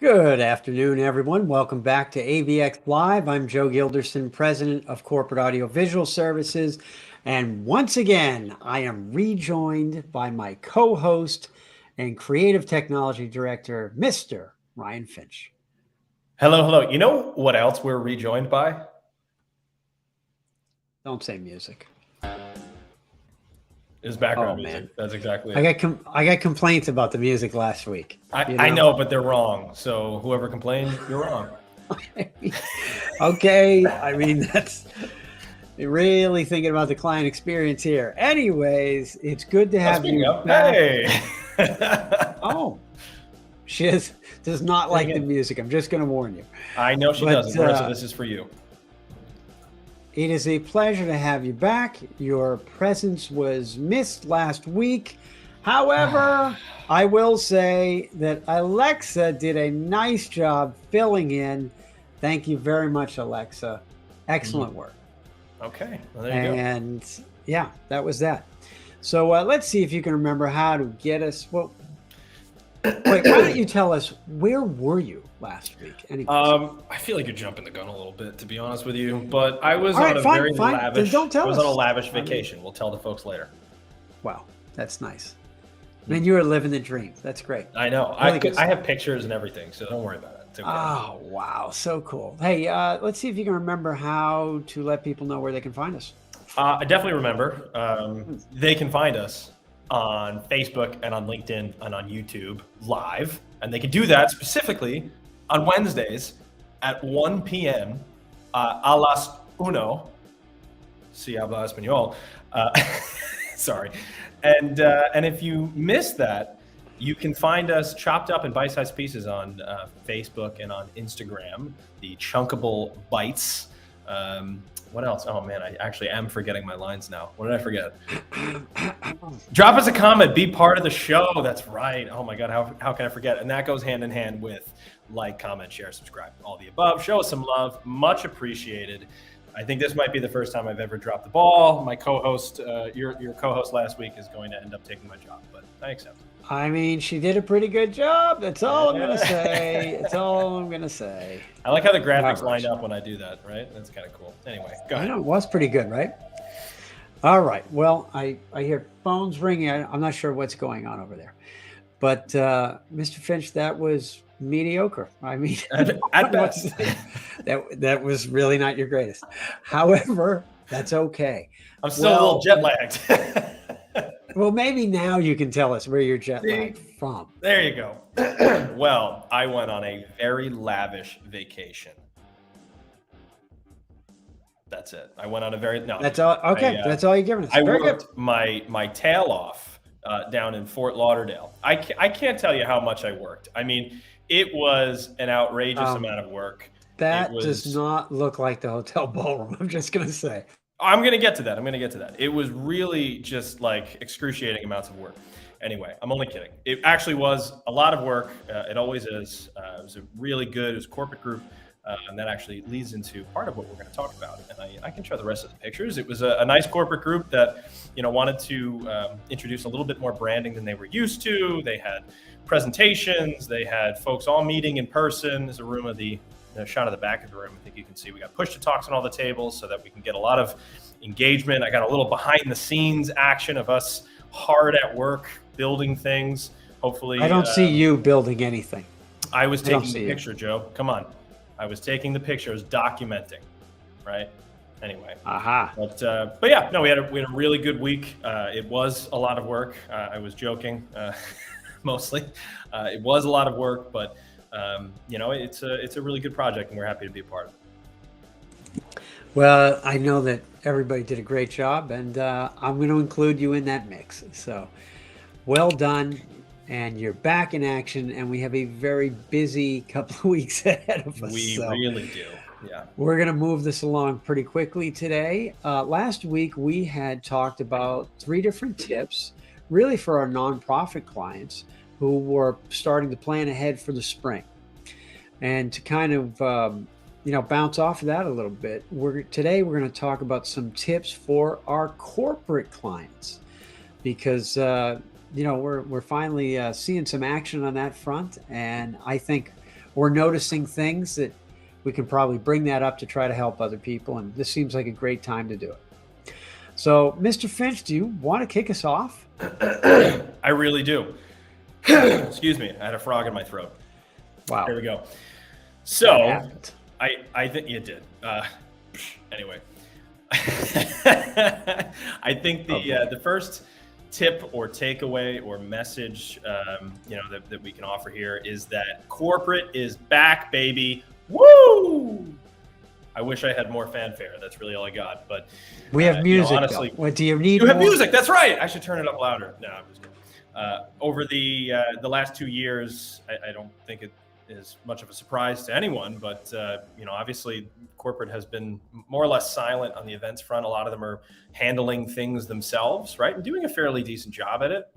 Good afternoon, everyone. Welcome back to AVX Live. I'm Joe Gilderson, President of Corporate Audiovisual Services. And once again, I am rejoined by my co host and Creative Technology Director, Mr. Ryan Finch. Hello, hello. You know what else we're rejoined by? Don't say music. Is background Oh, music. man. That's exactly I it. got complaints about the music last week. I know, but they're wrong. So whoever complained, you're wrong. Okay. I mean, that's really thinking about the client experience here. Anyways, it's good to have Speaking you of, back. hey. Oh, she does not like the music. I'm just going to warn you. I know she doesn't. Marissa, this is for you. It is a pleasure to have you back. Your presence was missed last week. However, I will say that Alexa did a nice job filling in. Thank you very much, Alexa. Excellent work. Okay. Well, there you go. And yeah, that was that. So let's see if you can remember how to get us. Well, wait, why don't you tell us, where were you last week? I feel like you're jumping the gun a little bit, to be honest with you. But I was All right, on a fine, very fine. lavish. Then don't tell I was us. on a lavish vacation. We'll tell the folks later. Wow, that's nice. I mean, you were living the dream. That's great. I know. Really I have pictures and everything, so don't worry about it. It's okay. Oh, wow. So cool. Hey, let's see if you can remember how to let people know where they can find us. I definitely remember. They can find us on Facebook and on LinkedIn and on YouTube live. And they can do that specifically on Wednesdays at 1 p.m. A las uno. Si habla español. Sorry. And if you miss that, you can find us chopped up in bite-sized pieces on Facebook and on Instagram, the Chunkable Bites. What else? Oh man, I actually am forgetting my lines now. What did I forget? Drop us a comment, be part of the show. That's right. Oh my God, how can I forget? And that goes hand in hand with like, comment, share, subscribe, all the above. Show us some love, much appreciated. I think this might be the first time I've ever dropped the ball. My co-host, your co-host last week is going to end up taking my job, but I accept it. I mean, she did a pretty good job. That's all I'm going to say. That's all I'm going to say. I like how the graphics lined up when I do that, right? That's kind of cool. Anyway, go ahead. I know, it was pretty good, right? All right. Well, I hear phones ringing. I'm not sure what's going on over there. But Mr. Finch, that was mediocre. I mean, at best. that was really not your greatest. However, that's okay. I'm still a little jet lagged. Well, maybe now you can tell us where you're jet lagged from. There you go. Well, I went on a very lavish vacation. That's it. I went on a very That's all. Okay, that's all you're giving us. I worked my tail off down in Fort Lauderdale. I can't tell you how much I worked. I mean, it was an outrageous amount of work. That does not look like the hotel ballroom. I'm just gonna say. I'm going to get to that. It was really just like excruciating amounts of work. Anyway, I'm only kidding. It actually was a lot of work. It always is. It was a really good, it was a corporate group. And that actually leads into part of what we're going to talk about. And I can show the rest of the pictures. It was a nice corporate group that, wanted to introduce a little bit more branding than they were used to. They had presentations. They had folks all meeting in person. There's a room of the shot of the back of the room. I think you can see we got push-to-talks on all the tables so that we can get a lot of engagement. I got a little behind-the-scenes action of us hard at work building things. Hopefully, I don't see you building anything. I was taking the picture, Joe. Come on, I was taking the pictures, documenting, right? Anyway, but yeah, no, we had a really good week. It was a lot of work. I was joking, mostly. It was a lot of work, but. It's a really good project, and we're happy to be a part of it. Well, I know that everybody did a great job, and I'm going to include you in that mix. So, well done, and you're back in action, and we have a very busy couple of weeks ahead of us. We really do. Yeah. We're going to move this along pretty quickly today. Last week, we had talked about 3 different tips, really for our nonprofit clients who were starting to plan ahead for the spring. And to kind of, bounce off of that a little bit, today we're going to talk about some tips for our corporate clients, because, we're finally seeing some action on that front. And I think we're noticing things that we can probably bring that up to try to help other people. And this seems like a great time to do it. So, Mr. Finch, do you want to kick us off? I really do. Excuse me. I had a frog in my throat. Wow. There we go. So I think you did. Anyway, I think the first tip or takeaway or message, that we can offer here is that corporate is back, baby. Woo! I wish I had more fanfare. That's really all I got. But we have music. Honestly, what do you need? You have music. That's right. I should turn it up louder. No, I'm just kidding. Over the last 2 years, I don't think it is much of a surprise to anyone, but obviously corporate has been more or less silent on the events front. A lot of them are handling things themselves, right, and doing a fairly decent job at it.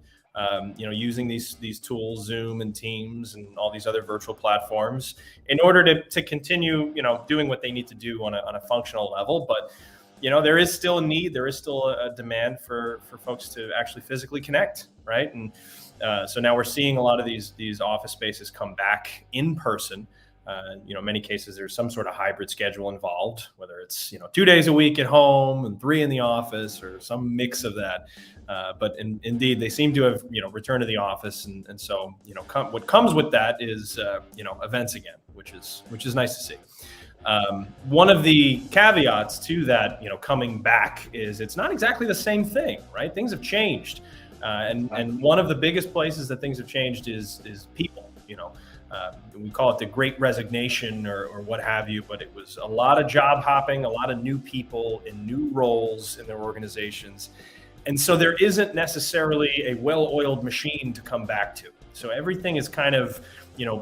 Using these tools, Zoom and Teams and all these other virtual platforms in order to continue, doing what they need to do on a functional level. But, there is still a need, there is still a demand for folks to actually physically connect, right? And so now we're seeing a lot of these office spaces come back in person. Many cases there's some sort of hybrid schedule involved, whether it's 2 days a week at home and 3 in the office or some mix of that. But indeed, they seem to have returned to the office, and so what comes with that is events again, which is nice to see. One of the caveats to that coming back is it's not exactly the same thing, right? Things have changed, and one of the biggest places that things have changed is people. We call it the Great Resignation or what have you, but it was a lot of job hopping, a lot of new people in new roles in their organizations. And so there isn't necessarily a well-oiled machine to come back to. So everything is kind of,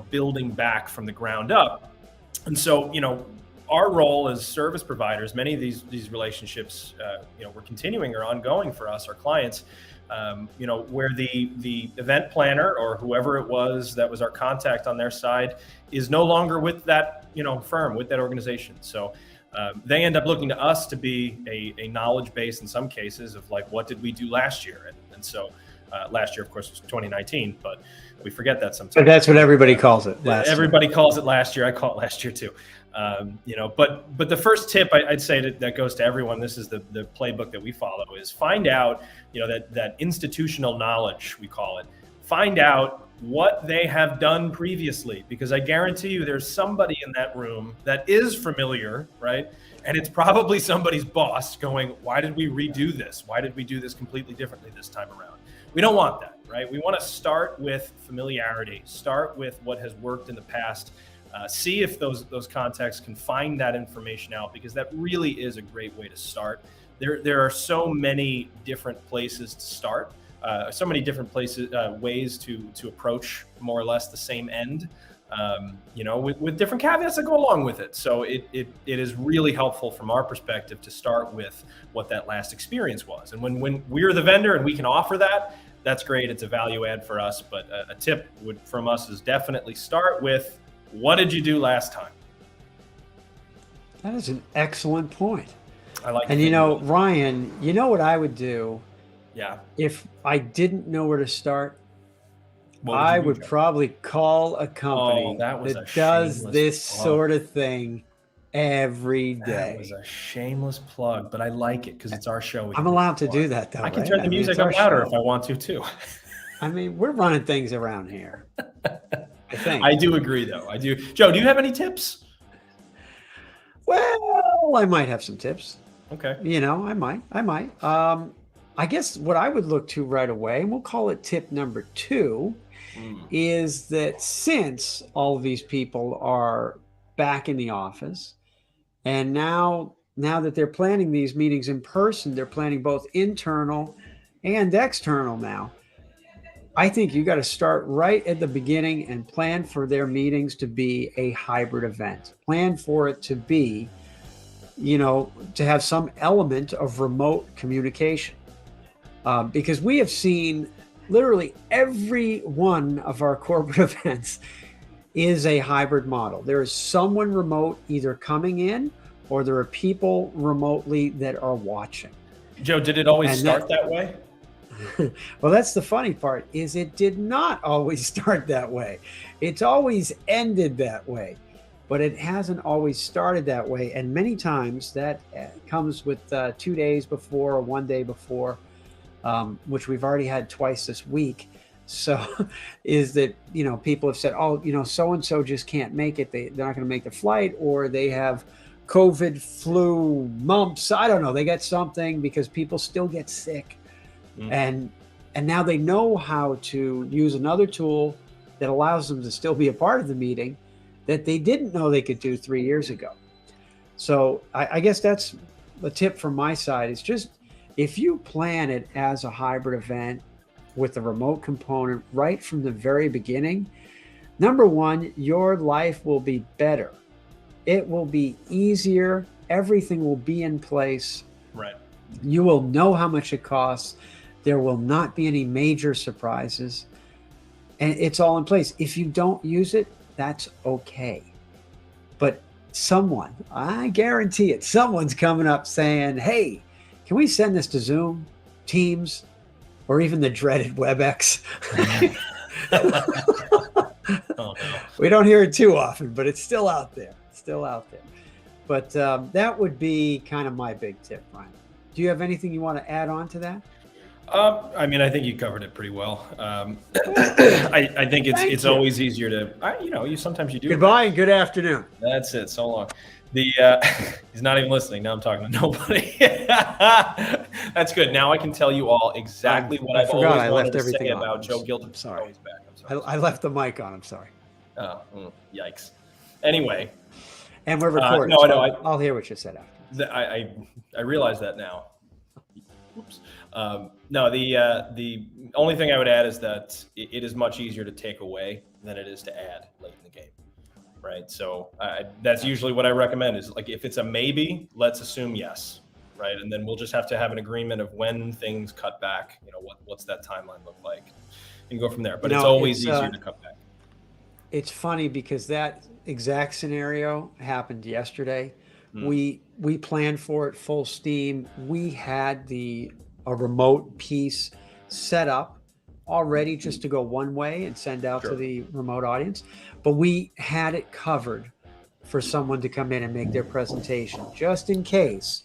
building back from the ground up. And so, our role as service providers, many of these relationships, we're continuing or ongoing for us, our clients, where the event planner or whoever it was that was our contact on their side is no longer with that, firm, with that organization. So they end up looking to us to be a knowledge base in some cases of like, what did we do last year? And so last year, of course, was 2019, but we forget that sometimes. But that's what everybody calls it. Everybody calls it last year. I call it last year too. But the first tip I'd say that goes to everyone, this is the playbook that we follow, is find out, that institutional knowledge, we call it, find out what they have done previously, because I guarantee you there's somebody in that room that is familiar, right? And it's probably somebody's boss going, why did we redo this? Why did we do this completely differently this time around? We don't want that, right? We want to start with familiarity, start with what has worked in the past, see if those contacts can find that information out, because that really is a great way to start. There are so many different places to start, so many different places, ways to approach more or less the same end, with different caveats that go along with it. So it is really helpful from our perspective to start with what that last experience was. And when we're the vendor and we can offer that, that's great. It's a value add for us. But a tip from us is definitely start with, what did you do last time? That is an excellent point. I like. And Ryan, what I would do? Yeah. If I didn't know where to start, I would probably call a company that does this sort of thing every day. That was a shameless plug, but I like it because it's our show. I'm allowed to do that, though. I can turn the music up louder if I want to, too. I mean, we're running things around here. I think. I do agree, though. I do. Joe, do you have any tips? Well, I might have some tips. Okay. I might. I guess what I would look to right away, and we'll call it tip number 2, is that since all of these people are back in the office, and now that they're planning these meetings in person, they're planning both internal and external now. I think you got to start right at the beginning and plan for their meetings to be a hybrid event. Plan for it to be, to have some element of remote communication. Because we have seen literally every one of our corporate events is a hybrid model. There is someone remote either coming in, or there are people remotely that are watching. Joe, did it always start that way? Well, that's the funny part, is it did not always start that way. It's always ended that way, but it hasn't always started that way. And many times that comes with 2 days before or one day before, which we've already had twice this week. So is that, people have said, oh, so and so just can't make it. They're not going to make the flight, or they have COVID, flu, mumps. I don't know. They get something, because people still get sick. Mm. And now they know how to use another tool that allows them to still be a part of the meeting that they didn't know they could do 3 years ago. So I guess that's a tip from my side, is just, if you plan it as a hybrid event with a remote component right from the very beginning, number one, your life will be better. It will be easier. Everything will be in place. Right. You will know how much it costs. There will not be any major surprises. And it's all in place. If you don't use it, that's okay. But someone, I guarantee it, someone's coming up saying, hey, can we send this to Zoom, Teams, or even the dreaded WebEx? Oh, no. We don't hear it too often, but it's still out there. Still out there. But that would be kind of my big tip, Ryan. Do you have anything you want to add on to that? I mean, I think you covered it pretty well. I think it's always easier to, sometimes you do. Goodbye and good afternoon. That's it. So long. He's not even listening. Now I'm talking to nobody. That's good. Now I can tell you all exactly what I've always wanted to say about Joe Gilder. I'm sorry. I left the mic on. I'm sorry. Oh, yikes. Anyway. And we're recording. No, I'll hear what you said after. I realize that now. Oops. No, the only thing I would add is that it is much easier to take away than it is to add late in the game, right? So that's usually what I recommend, is like, if it's a maybe, let's assume yes, right? And then we'll just have to have an agreement of when things cut back, what's that timeline look like, and go from there. But it's always easier to cut back. It's funny, because that exact scenario happened yesterday. We planned for it full steam. We had a remote piece set up already just to go one way and send out to the remote audience, but we had it covered for someone to come in and make their presentation just in case.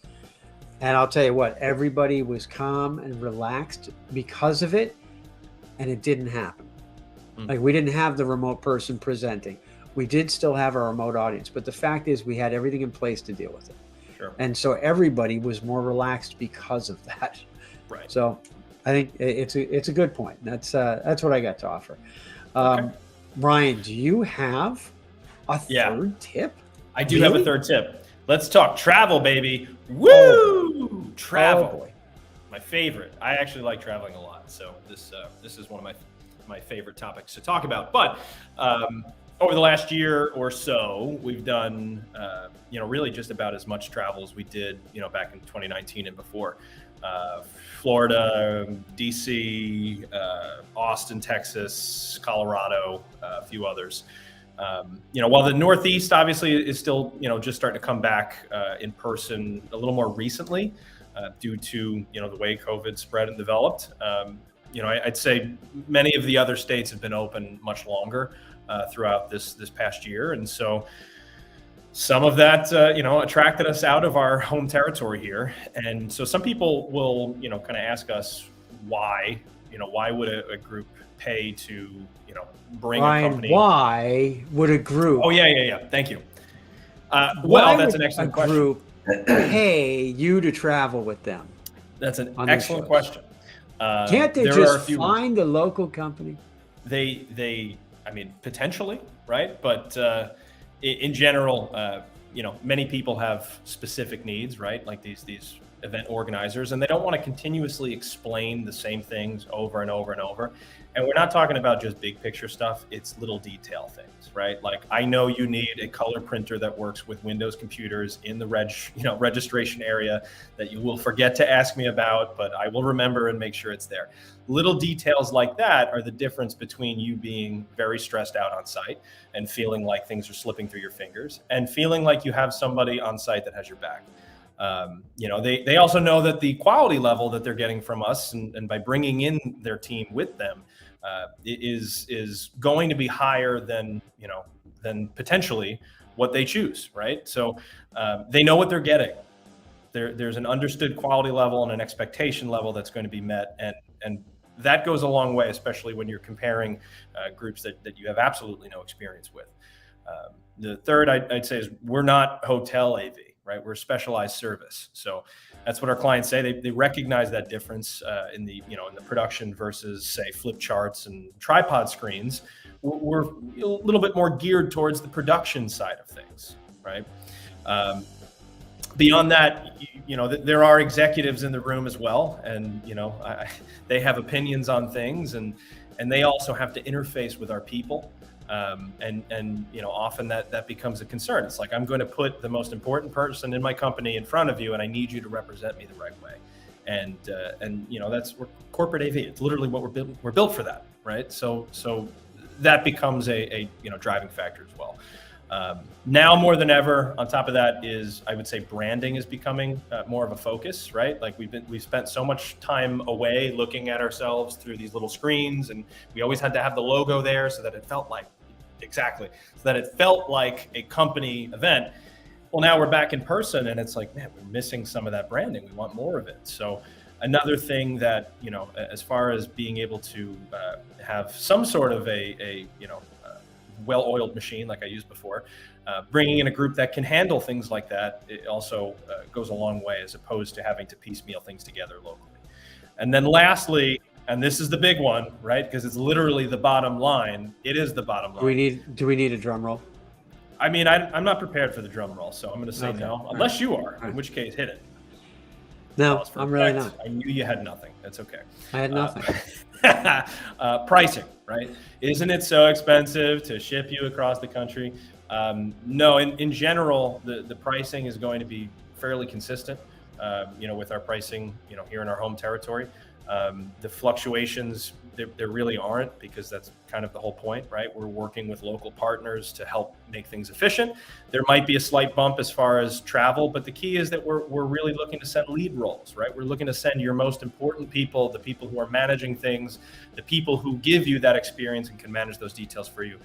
And I'll tell you what, everybody was calm and relaxed because of it, and it didn't happen. Like, we didn't have the remote person presenting. We did still have our remote audience, but the fact is we had everything in place to deal with it. Sure. And so everybody was more relaxed because of that. Right. So I think it's a good point. That's what I got to offer. Okay. Ryan, do you have a third tip? I do have a third tip. Let's talk travel, baby. Woo! Travel. Oh boy. My favorite. I actually like traveling a lot. So this is one of my favorite topics to talk about. But over the last year or so, we've done, really just about as much travel as we did, back in 2019 and before. Florida, DC, Austin, Texas, Colorado, a few others. While the Northeast obviously is still, just starting to come back in person a little more recently due to, the way COVID spread and developed. I'd say many of the other states have been open much longer throughout this past year. And so some of that, attracted us out of our home territory here. And so some people will, kind of ask us why would a group pay to, bring Ryan, a company? Why would a group? Oh, yeah. Thank you. Well, that's an excellent question. Group pay you to travel with them? That's an excellent question. Can't they just find a local company? They, potentially, right? But in general, many people have specific needs, right? Like these event organizers, and they don't want to continuously explain the same things over and over and over. And we're not talking about just big picture stuff. It's little detail things, right? Like, I know you need a color printer that works with Windows computers in the registration area that you will forget to ask me about, but I will remember and make sure it's there. Little details like that are the difference between you being very stressed out on site and feeling like things are slipping through your fingers, and feeling like you have somebody on site that has your back. They also know that the quality level that they're getting from us, and by bringing in their team with them, is going to be higher than potentially what they choose, right? So they know what they're getting. There's an understood quality level and an expectation level that's going to be met, and that goes a long way, especially when you're comparing groups that you have absolutely no experience with. The third I'd say is we're not hotel AV, right? We're a specialized service. So that's what our clients say. They recognize that difference in the production versus, say, flip charts and tripod screens. We're a little bit more geared towards the production side of things, right? Beyond that, there are executives in the room as well, and they have opinions on things, and they also have to interface with our people, and often that becomes a concern. It's like, I'm going to put the most important person in my company in front of you, and I need you to represent me the right way, and we're corporate AV. It's literally what we're built for that, right? So that becomes a driving factor as well. Now more than ever, on top of that is, I would say, branding is becoming more of a focus, right? Like we've spent so much time away looking at ourselves through these little screens, and we always had to have the logo there so that it felt like a company event. Well, now we're back in person, and it's like, man, we're missing some of that branding. We want more of it. So another thing that, as far as being able to have some sort of a well-oiled machine like I used before, bringing in a group that can handle things like that, it also goes a long way, as opposed to having to piecemeal things together locally. And then lastly, and this is the big one, right? Because it's literally the bottom line. It is the bottom line. Do we need a drum roll? I mean, I'm not prepared for the drum roll, so I'm going to say no, unless you are, in which case hit it. No, I'm really not. I knew you had nothing. That's okay. I had nothing. Pricing, right? Isn't it so expensive to ship you across the country? No, in general, the pricing is going to be fairly consistent, with our pricing, here in our home territory. The fluctuations, there really aren't, because that's kind of the whole point, right? We're working with local partners to help make things efficient. There might be a slight bump as far as travel, but the key is that we're really looking to send lead roles, right? We're looking to send your most important people, the people who are managing things, the people who give you that experience and can manage those details for you.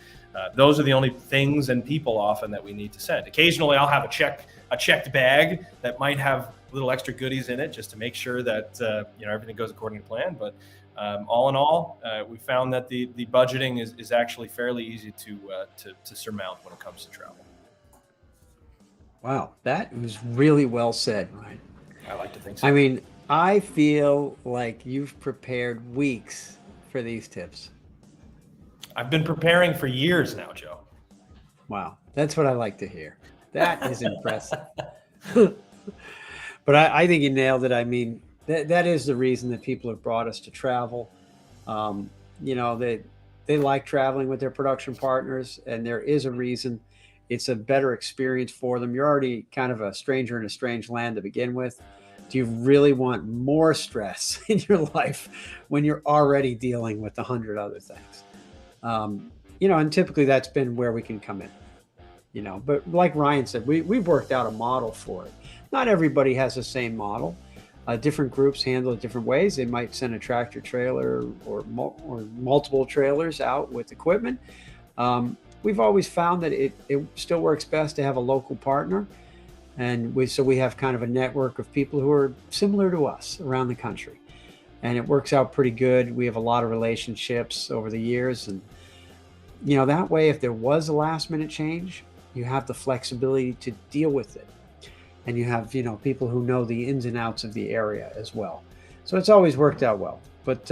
Those are the only things and people often that we need to send. Occasionally, I'll have a checked bag that might have little extra goodies in it, just to make sure that everything goes according to plan. But all in all, we found that the budgeting is actually fairly easy to surmount when it comes to travel. Wow, that was really well said, Ryan. I like to think so. I mean, I feel like you've prepared weeks for these tips. I've been preparing for years now, Joe. Wow, that's what I like to hear. That is impressive. But I think you nailed it. I mean, that is the reason that people have brought us to travel. They like traveling with their production partners, and there is a reason. It's a better experience for them. You're already kind of a stranger in a strange land to begin with. Do you really want more stress in your life when you're already dealing with 100 other things? And typically that's been where we can come in. But like Ryan said, we've worked out a model for it. Not everybody has the same model. Different groups handle it different ways. They might send a tractor trailer or multiple trailers out with equipment. We've always found that it still works best to have a local partner. And we have kind of a network of people who are similar to us around the country. And it works out pretty good. We have a lot of relationships over the years. And, that way, if there was a last minute change, you have the flexibility to deal with it. And you have, people who know the ins and outs of the area as well. So it's always worked out well. But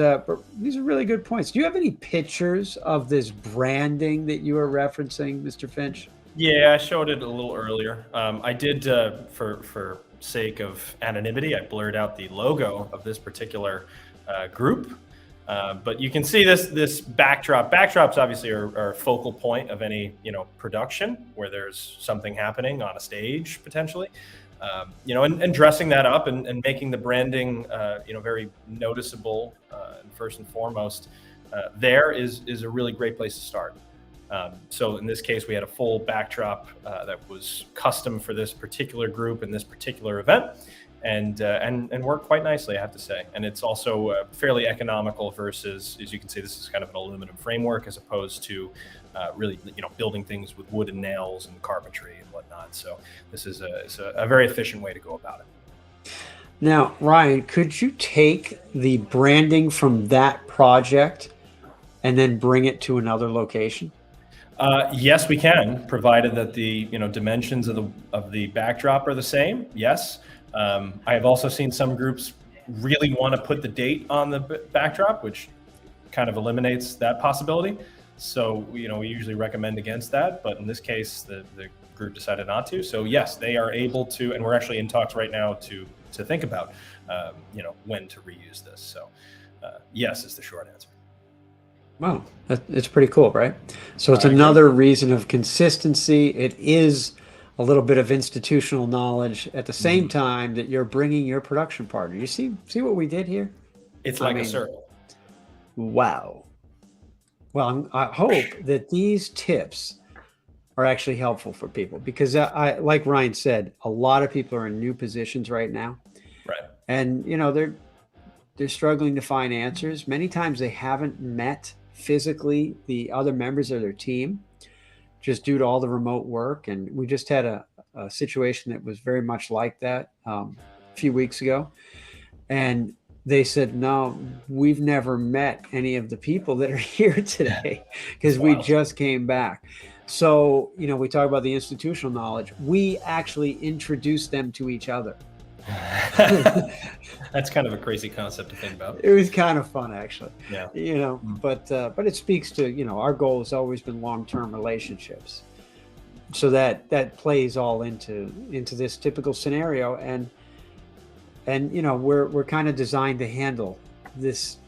these are really good points. Do you have any pictures of this branding that you were referencing, Mr. Finch? Yeah, I showed it a little earlier. I did, for sake of anonymity, I blurred out the logo of this particular group. But you can see this backdrop. Backdrops obviously are a focal point of any production where there's something happening on a stage potentially. And dressing that up and making the branding very noticeable and first and foremost there is a really great place to start. So in this case, we had a full backdrop that was custom for this particular group and this particular event, and worked quite nicely, I have to say. And it's also fairly economical versus, as you can see, this is kind of an aluminum framework as opposed to really, building things with wood and nails and carpentry and whatnot. So this is a very efficient way to go about it. Now, Ryan, could you take the branding from that project and then bring it to another location? Yes, we can, provided that the dimensions of the backdrop are the same. Yes, I have also seen some groups really want to put the date on the backdrop, which kind of eliminates that possibility. So we usually recommend against that, but in this case, the group decided not to. So yes, they are able to, and we're actually in talks right now to think about when to reuse this. So yes is the short answer. Wow, it's pretty cool, right? So it's another reason of consistency. It is a little bit of institutional knowledge at the same time that you're bringing your production partner. You see what we did here? It's like a circle. Wow. Well, I hope that these tips are actually helpful for people because I like Ryan said, a lot of people are in new positions right now. Right. And, they're struggling to find answers. Many times they haven't met physically the other members of their team just due to all the remote work. And we just had a situation that was very much like that a few weeks ago. And they said, no, we've never met any of the people that are here today because we just came back. So, we talk about the institutional knowledge. We actually introduced them to each other. That's kind of a crazy concept to think about. It was kind of fun, actually. Yeah. But it speaks to, our goal has always been long-term relationships. So that plays all into this typical scenario. And we're kind of designed to handle this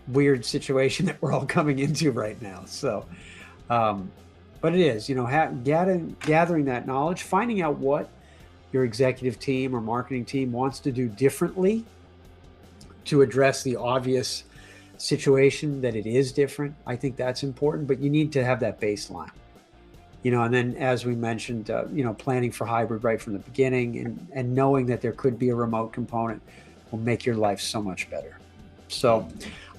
weird situation that we're all coming into right now. So, but it is, gathering that knowledge, finding out what your executive team or marketing team wants to do differently to address the obvious situation that it is different. I think that's important, but you need to have that baseline, and then as we mentioned, planning for hybrid right from the beginning and knowing that there could be a remote component will make your life so much better. So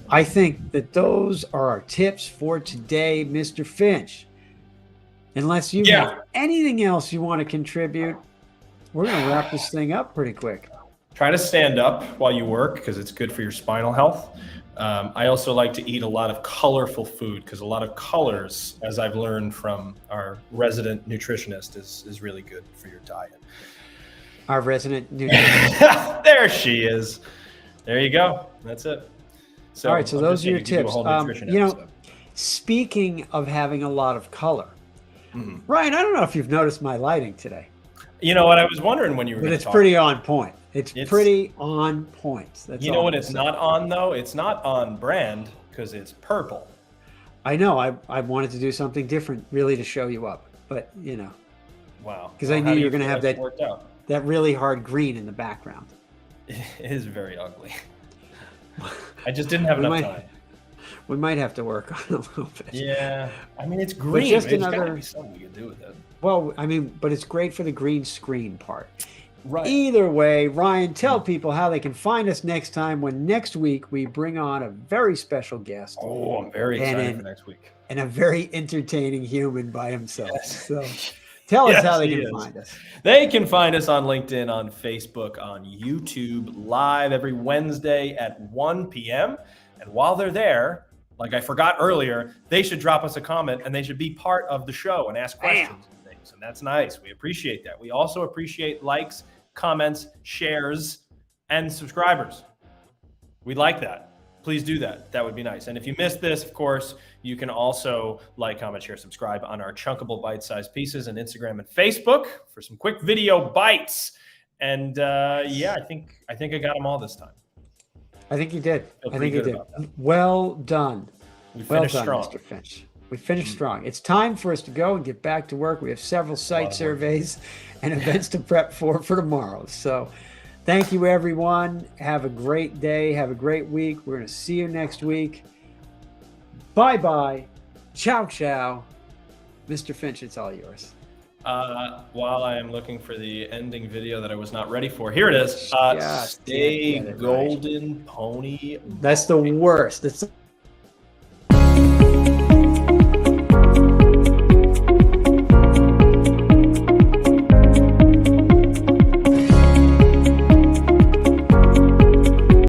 I think that those are our tips for today, Mr. Finch. Unless you have anything else you want to contribute, we're going to wrap this thing up pretty quick. Try to stand up while you work because it's good for your spinal health. I also like to eat a lot of colorful food because a lot of colors, as I've learned from our resident nutritionist, is really good for your diet. Our resident nutritionist. There she is. There you go. That's it. So, all right, so those are your tips. Speaking of having a lot of color, Ryan, I don't know if you've noticed my lighting today. You know what? I was wondering when you were going to talk. But it's pretty on point. It's pretty on point. That's you know what it's not on, though? It's not on brand because it's purple. I know. I wanted to do something different really to show you up. But, Wow. Because I knew you were going to have that really hard green in the background. It is very ugly. I just didn't have enough time. We might have to work on it a little bit. Yeah. I mean, it's green. Just There's got to be something we can do with it. Well, but it's great for the green screen part. Right. Either way, Ryan, tell people how they can find us next time when next week we bring on a very special guest. Oh, I'm very excited for next week. And a very entertaining human by himself. Yes. So tell us how they can find us. They can find us on LinkedIn, on Facebook, on YouTube, live every Wednesday at 1 p.m. And while they're there, like I forgot earlier, they should drop us a comment and they should be part of the show and ask questions and things. And that's nice. We appreciate that. We also appreciate likes, comments, shares, and subscribers. We'd like that. Please do that. That would be nice. And if you missed this, of course, you can also like, comment, share, subscribe on our Chunkable Bite-Sized Pieces on Instagram and Facebook for some quick video bites. And I think I got them all this time. I think you did. I think you did. Well done. We finished strong. Mr. Finch. We finished strong. It's time for us to go and get back to work. We have several site surveys and events to prep for tomorrow. So thank you, everyone. Have a great day. Have a great week. We're going to see you next week. Bye-bye. Ciao, ciao. Mr. Finch, it's all yours. While I am looking for the ending video that I was not ready for, here it is. Yes, Stay can't get it right. golden pony. That's the worst. It's